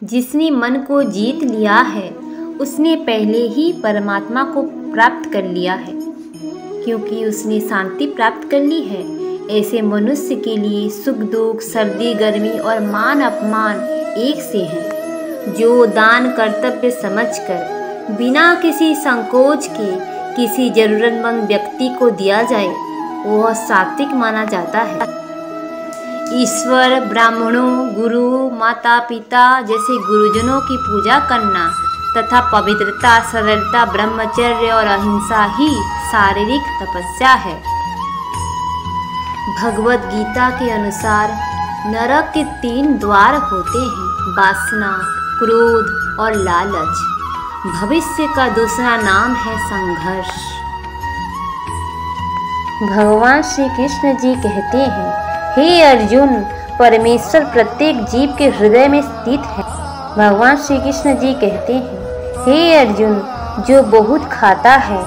जिसने मन को जीत लिया है उसने पहले ही परमात्मा को प्राप्त कर लिया है, क्योंकि उसने शांति प्राप्त कर ली है। ऐसे मनुष्य के लिए सुख दुख, सर्दी गर्मी और मान अपमान एक से हैं। जो दान कर्तव्य समझकर बिना किसी संकोच के किसी जरूरतमंद व्यक्ति को दिया जाए वह सात्विक माना जाता है। ईश्वर, ब्राह्मणों, गुरु, माता पिता जैसे गुरुजनों की पूजा करना तथा पवित्रता, सरलता, ब्रह्मचर्य और अहिंसा ही शारीरिक तपस्या है। भगवत गीता के अनुसार नरक के 3 द्वार होते हैं, वासना, क्रोध और लालच। भविष्य का दूसरा नाम है संघर्ष। भगवान श्री कृष्ण जी कहते हैं, हे अर्जुन, परमेश्वर प्रत्येक जीव के हृदय में स्थित है। भगवान श्री कृष्ण जी कहते हैं, हे अर्जुन, जो बहुत खाता है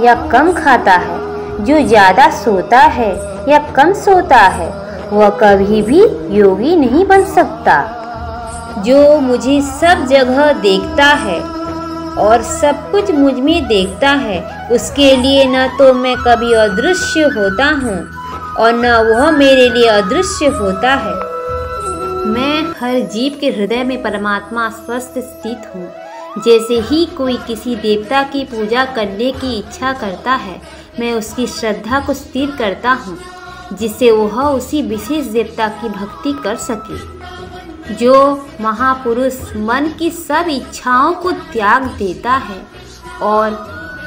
या कम खाता है, जो ज़्यादा सोता है या कम सोता है, वह कभी भी योगी नहीं बन सकता। जो मुझे सब जगह देखता है और सब कुछ मुझ में देखता है, उसके लिए न तो मैं कभी अदृश्य होता हूँ और न वह मेरे लिए अदृश्य होता है। मैं हर जीव के हृदय में परमात्मा स्वस्थ स्थित हूँ। जैसे ही कोई किसी देवता की पूजा करने की इच्छा करता है, मैं उसकी श्रद्धा को स्थिर करता हूँ, जिससे वह उसी विशेष देवता की भक्ति कर सके। जो महापुरुष मन की सब इच्छाओं को त्याग देता है और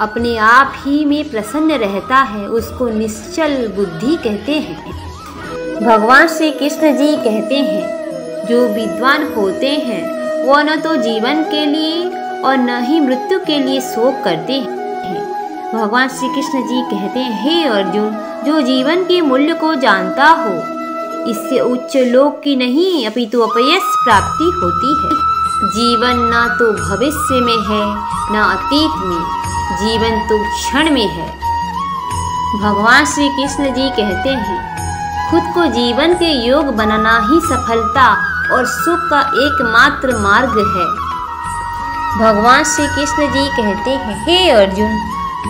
अपने आप ही में प्रसन्न रहता है, उसको निश्चल बुद्धि कहते हैं। भगवान श्री कृष्ण जी कहते हैं, जो विद्वान होते हैं वह न तो जीवन के लिए और न ही मृत्यु के लिए शोक करते हैं। भगवान श्री कृष्ण जी कहते हैं, हे अर्जुन, जो जीवन के मूल्य को जानता हो, इससे उच्च लोक की नहीं अपितु अपयश प्राप्ति होती है। जीवन न तो भविष्य में है न अतीत में, जीवन तो क्षण में है। भगवान श्री कृष्ण जी कहते हैं, खुद को जीवन के योग बनाना ही सफलता और सुख का एकमात्र मार्ग है। भगवान श्री कृष्ण जी कहते हैं, हे अर्जुन,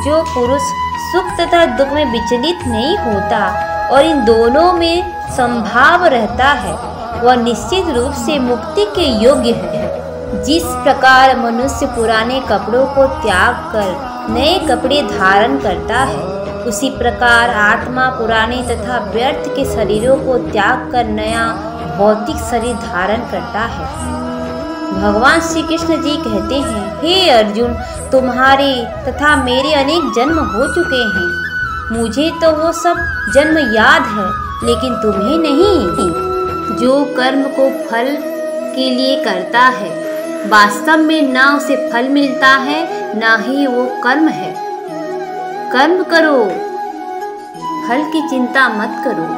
जो पुरुष सुख तथा दुख में विचलित नहीं होता और इन दोनों में संभाव रहता है, वह निश्चित रूप से मुक्ति के योग्य है। जिस प्रकार मनुष्य पुराने कपड़ों को त्याग कर नए कपड़े धारण करता है, उसी प्रकार आत्मा पुराने तथा व्यर्थ के शरीरों को त्याग कर नया भौतिक शरीर धारण करता है। भगवान श्री कृष्ण जी कहते हैं, हे अर्जुन, तुम्हारे तथा मेरे अनेक जन्म हो चुके हैं। मुझे तो वो सब जन्म याद है, लेकिन तुम्हें नहीं। जो कर्म को फल के लिए करता है, वास्तव में ना उसे फल मिलता है ना ही वो कर्म है। कर्म करो, फल की चिंता मत करो।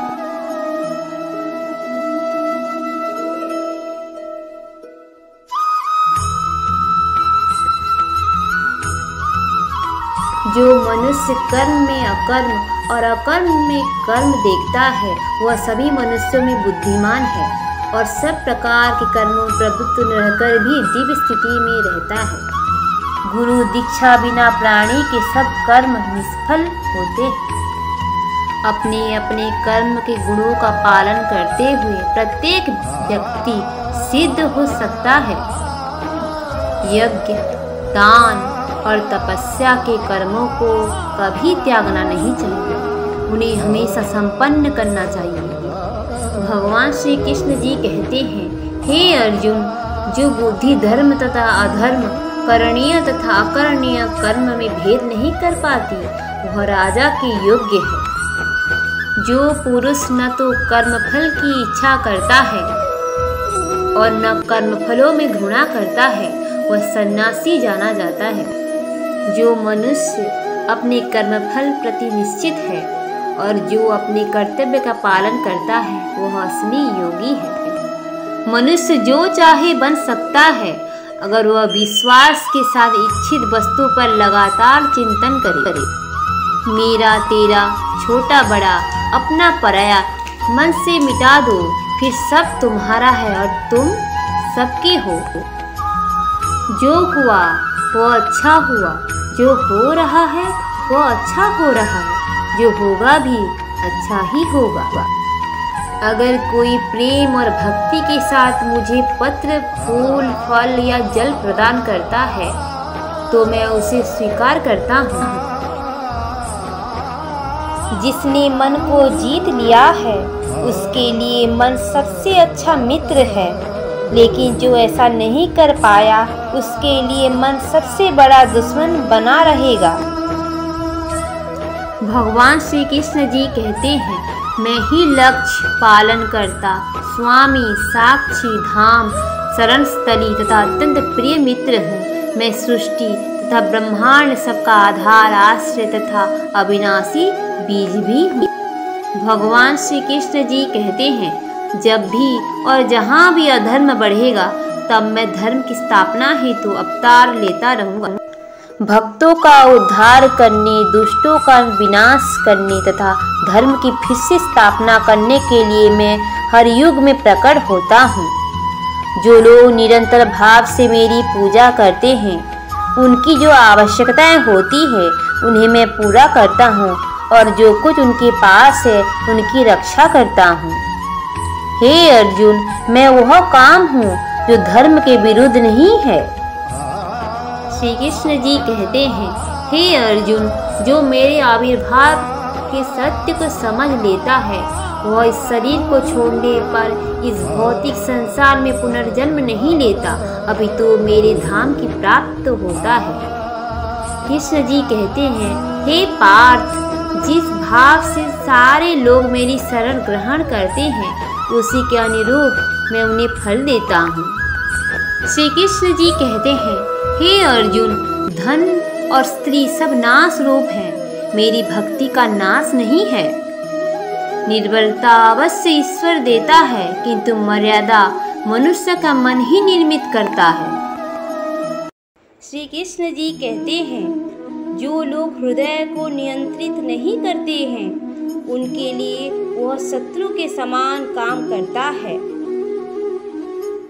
जो मनुष्य कर्म में अकर्म और अकर्म में कर्म देखता है, वह सभी मनुष्यों में बुद्धिमान है और सब प्रकार के कर्मों प्रवृत्त रहकर भी दिव्य स्थिति में रहता है। गुरु दीक्षा बिना प्राणी के सब कर्म निष्फल होते हैं। अपने अपने कर्म के गुणों का पालन करते हुए प्रत्येक व्यक्ति सिद्ध हो सकता है। यज्ञ, दान और तपस्या के कर्मों को कभी त्यागना नहीं चाहिए, उन्हें हमेशा संपन्न करना चाहिए। भगवान श्री कृष्ण जी कहते हैं, हे अर्जुन, जो बुद्धि धर्म तथा अधर्म, करणीय तथा अकरणीय कर्म में भेद नहीं कर पाती, वह राजा के योग्य है। जो पुरुष न तो कर्मफल की इच्छा करता है और न कर्मफलों में घृणा करता है, वह सन्यासी जाना जाता है। जो मनुष्य अपने कर्मफल प्रति निश्चित है और जो अपने कर्तव्य का पालन करता है, वह असली योगी है। मनुष्य जो चाहे बन सकता है, अगर वह विश्वास के साथ इच्छित वस्तु पर लगातार चिंतन करे। मेरा तेरा, छोटा बड़ा, अपना पराया मन से मिटा दो, फिर सब तुम्हारा है और तुम सबकी हो। जो हुआ वो अच्छा हुआ, जो हो रहा है वो अच्छा हो रहा है, जो होगा भी अच्छा ही होगा। अगर कोई प्रेम और भक्ति के साथ मुझे पत्र, फूल, फल या जल प्रदान करता है तो मैं उसे स्वीकार करता हूँ। जिसने मन को जीत लिया है उसके लिए मन सबसे अच्छा मित्र है, लेकिन जो ऐसा नहीं कर पाया उसके लिए मन सबसे बड़ा दुश्मन बना रहेगा। भगवान श्री कृष्ण जी कहते हैं, मैं ही लक्ष्य पालन करता, स्वामी, साक्षी, धाम, शरण स्थली तथा अत्यंत प्रिय मित्र हूँ। मैं सृष्टि तथा ब्रह्मांड सबका आधार, आश्रय तथा अविनाशी बीज भी हूँ। भगवान श्री कृष्ण जी कहते हैं, जब भी और जहाँ भी अधर्म बढ़ेगा तब मैं धर्म की स्थापना हेतु अवतार लेता रहूँगा। भक्तों का उद्धार करने, दुष्टों का विनाश करने तथा धर्म की फिर से स्थापना करने के लिए मैं हर युग में प्रकट होता हूँ। जो लोग निरंतर भाव से मेरी पूजा करते हैं, उनकी जो आवश्यकताएं होती है उन्हें मैं पूरा करता हूँ और जो कुछ उनके पास है उनकी रक्षा करता हूँ। हे अर्जुन, मैं वह काम हूँ जो धर्म के विरुद्ध नहीं है। श्री कृष्ण जी कहते हैं, हे अर्जुन, जो मेरे आविर्भाव के सत्य को समझ लेता है वह इस शरीर को छोड़ने पर इस भौतिक संसार में पुनर्जन्म नहीं लेता, अपितु मेरे धाम की प्राप्त होता है। कृष्ण जी कहते हैं, हे पार्थ, जिस भाव से सारे लोग मेरी शरण ग्रहण करते हैं उसी के अनुरूप मैं उन्हें फल देता हूँ। श्री कृष्ण जी कहते हैं, हे अर्जुन, धन और स्त्री सब नाश रूप हैं, मेरी भक्ति का नाश नहीं है। निर्बलता अवश्य ईश्वर देता है, किंतु मर्यादा मनुष्य का मन ही निर्मित करता है। श्री कृष्ण जी कहते हैं, जो लोग हृदय को नियंत्रित नहीं करते हैं उनके लिए वह शत्रु के समान काम करता है।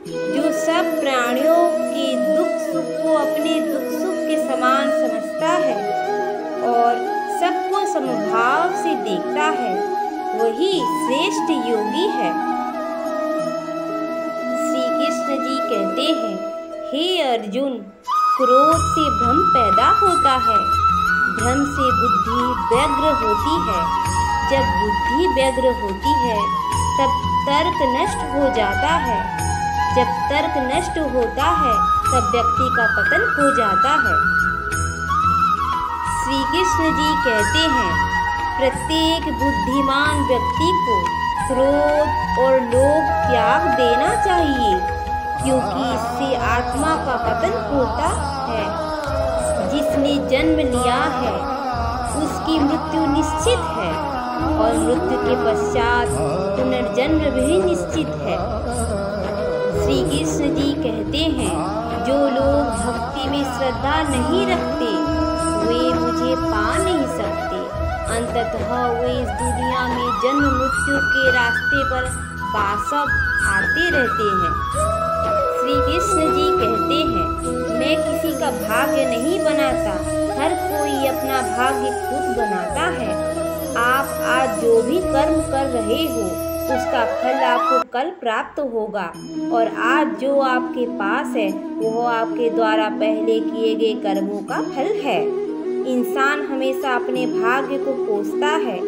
जो सब प्राणियों के दुख सुख को अपने दुख सुख के समान समझता है और सबको समभाव से देखता है वही श्रेष्ठ योगी है। श्री कृष्ण जी कहते हैं, हे अर्जुन, क्रोध से भ्रम पैदा होता है, भ्रम से बुद्धि व्यग्र होती है, जब बुद्धि व्यग्र होती है तब तर्क नष्ट हो जाता है, जब तर्क नष्ट होता है तब व्यक्ति का पतन हो जाता है। श्री कृष्ण जी कहते हैं, प्रत्येक बुद्धिमान व्यक्ति को क्रोध और लोभ त्याग देना चाहिए, क्योंकि इससे आत्मा का पतन होता है। जिसने जन्म लिया है उसकी मृत्यु निश्चित है और मृत्यु के पश्चात पुनर्जन्म भी निश्चित है। श्री कृष्ण जी कहते हैं, जो लोग भक्ति में श्रद्धा नहीं रखते वे मुझे पा नहीं सकते, अंततः वे इस दुनिया में जन्म मृत्यु के रास्ते पर बासब आते रहते हैं। श्री कृष्ण जी कहते हैं, मैं किसी का भाग्य नहीं बनाता, हर कोई अपना भाग्य खुद बनाता है। आप आज जो भी कर्म कर रहे हो उसका फल आपको कल प्राप्त होगा, और आज जो आपके पास है वह आपके द्वारा पहले किए गए कर्मों का फल है। इंसान हमेशा अपने भाग्य को कोसता है,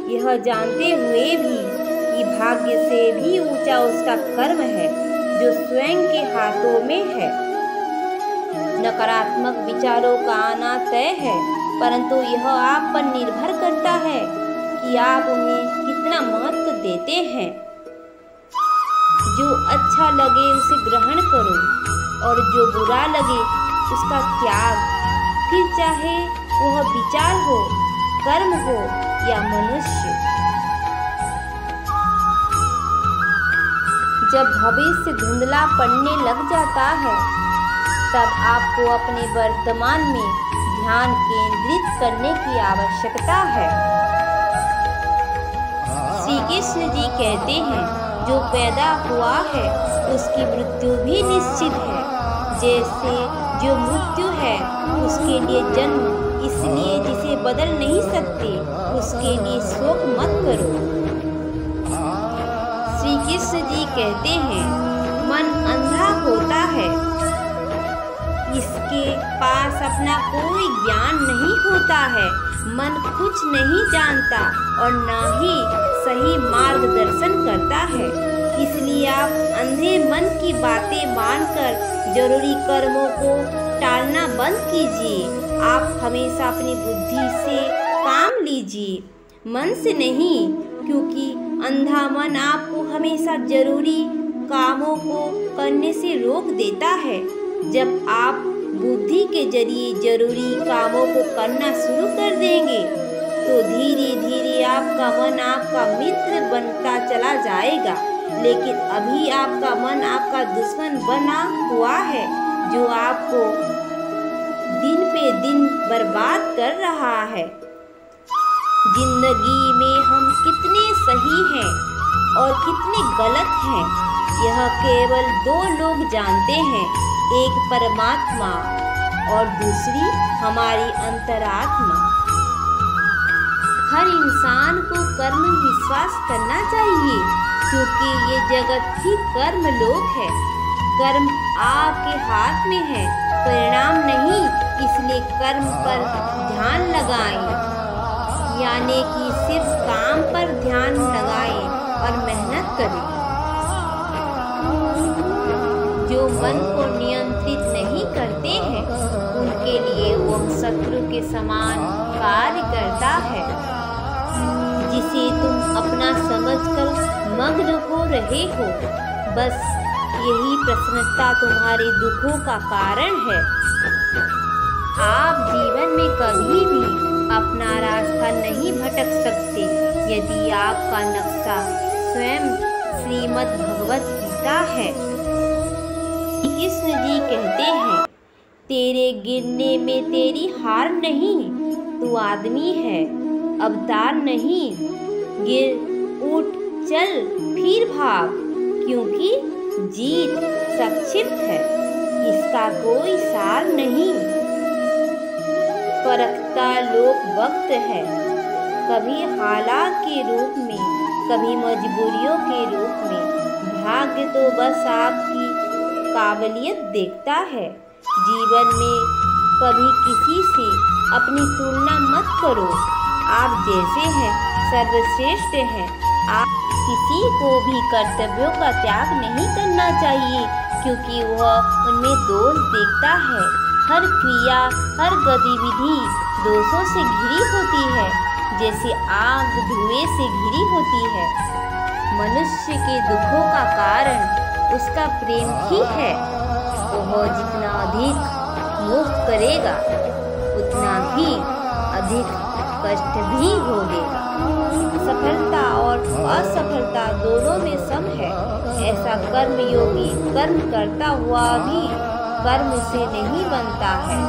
यह जानते हुए भी कि भाग्य से भी ऊंचा उसका कर्म है जो स्वयं के हाथों में है। नकारात्मक विचारों का आना तय है, परंतु यह आप पर निर्भर करता है कि आप उन्हें कितना महत्व देते हैं। जो अच्छा लगे उसे ग्रहण करो और जो बुरा लगे उसका त्याग, फिर चाहे वह विचार हो, कर्म हो या मनुष्य। जब भविष्य धुंधला पड़ने लग जाता है तब आपको अपने वर्तमान में ध्यान केंद्रित करने की आवश्यकता है। श्री कृष्ण जी कहते हैं, जो पैदा हुआ है उसकी मृत्यु भी निश्चित है। जैसे जो मृत्यु है उसके लिए जन्म, इसलिए जिसे बदल नहीं सकते उसके लिए शोक मत करो। श्री कृष्ण जी कहते हैं, मन अंधा होता है, इसके पास अपना कोई ज्ञान नहीं होता है। मन कुछ नहीं जानता और न ही सही मार्गदर्शन करता है। इसलिए आप अंधे मन की बातें मानकर जरूरी कर्मों को टालना बंद कीजिए। आप हमेशा अपनी बुद्धि से काम लीजिए, मन से नहीं, क्योंकि अंधा मन आपको हमेशा जरूरी कामों को करने से रोक देता है। जब आप बुद्धि के जरिए जरूरी कामों को करना शुरू कर देंगे तो धीरे धीरे आपका मन आपका मित्र बनता चला जाएगा। लेकिन अभी आपका मन आपका दुश्मन बना हुआ है, जो आपको दिन पे दिन बर्बाद कर रहा है। जिंदगी में हम कितने सही हैं और कितने गलत हैं, यह केवल दो लोग जानते हैं, एक परमात्मा और दूसरी हमारी अंतरात्मा। हर इंसान को कर्म विश्वास करना चाहिए, क्योंकि ये जगत ही कर्म लोक है। कर्म आपके हाथ में है, परिणाम नहीं। इसलिए कर्म पर ध्यान लगाएं, यानी कि सिर्फ काम पर ध्यान लगाएं और मेहनत करें। जो मन को नियंत्रित नहीं करते हैं उनके लिए वह शत्रु के समान कार्य करता है। जिसे तुम अपना समझकर मग्न हो रहे हो, बस यही प्रसन्नता तुम्हारे दुखों का कारण है। आप जीवन में कभी भी अपना रास्ता नहीं भटक सकते यदि आपका नक्शा स्वयं श्रीमद् भगवत गीता है। कृष्ण जी कहते हैं, तेरे गिरने में तेरी हार नहीं, तू आदमी है, अवतार नहीं। गिर, उठ, चल, फिर भाग, क्योंकि जीत संक्षिप्त है, इसका कोई सार नहीं। परखता लोक वक्त है, कभी हालात के रूप में, कभी मजबूरियों के रूप में। भाग्य तो बस आपकी काबिलियत देखता है। जीवन में कभी किसी से अपनी तुलना मत करो। आप जैसे हैं सर्वश्रेष्ठ हैं। आप किसी को भी कर्तव्यों का त्याग नहीं करना चाहिए, क्योंकि वह उनमें दोष देखता है। हर क्रिया, हर गतिविधि दोषों से घिरी होती है, जैसे आग धुएं से घिरी होती है। मनुष्य के दुखों का कारण उसका प्रेम ही है। वह जितना अधिक मोह करेगा उतना ही अधिक कष्ट भी भोगेगा। सफलता और असफलता दोनों में सम है। ऐसा कर्म योगी कर्म करता हुआ भी कर्म से नहीं बनता है।